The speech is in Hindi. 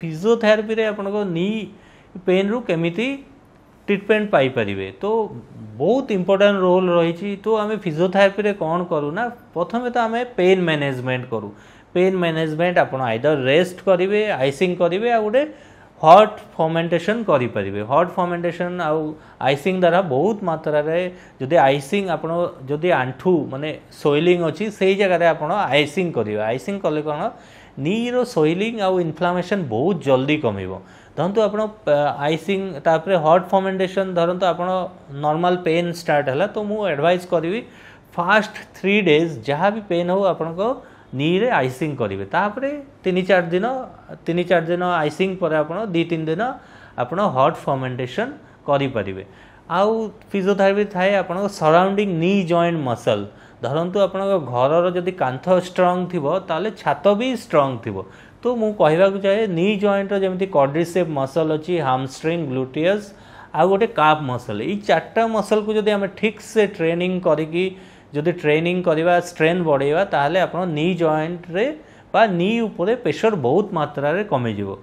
फिजियोथेरापी रे आपन को नी पेन रु केमिति ट्रीटमेंट पाई परिवे तो बहुत इंपोर्टेंट रोल रही। तो आम फिजियोथेरापी रे कौन करूँ ना प्रथम तो आम पेन मैनेजमेंट करूँ। पेन मैनेजमेंट आप आइदर रेस्ट करेंगे आइसिंग करेंगे आ गोटे हॉट फर्मेंटेशन करें। हॉट फर्मेंटेशन आउ आइसिंग द्वारा बहुत मात्रा रे जदि आइसिंग आप जदि आंठू माने सोइलिंग अच्छी से जगह आप आइसिंग करेंगे। आइसिंग कले कौन नीर सोइलिंग आउ इन्फ्लामेशन बहुत जल्दी कमिबो। धरतु आप आइसिंग तापर हॉट फर्मेंटेशन धरतु आप नॉर्मल पेन स्टार्ट है तो मुझे एडवाइस करी फास्ट 3 days जहाँ भी पेन हो आपण को नी रे आइसिंग करेंगे। तापर 3-4 दिन आइसिंग पर आप 2-3 दिन आप हॉट फर्मेंटेशन करें। आउ फिजियोथेरापी थाए आप सराउंडिंग नी जॉइंट मसल धरतु आप घर जदि कांथ स्ट्रंग थी ताले छात भी स्ट्रंग थी। तो मु कहवा चाहे नी जॉइंट जमी क्वाड्रिसेप मसल अच्छी हामस्ट्रिंग ग्लूटियस आ गोटे काफ मसल ये 4टा मसल को जदि आम ठीक से ट्रेनिंग करी जदि ट्रेनिंग करवा स्ट्रेंथ बढ़ेगा ताहले आप नी जॉइंट रे बा नी उपरे प्रेशर बहुत मात्रा रे कमी जीवो।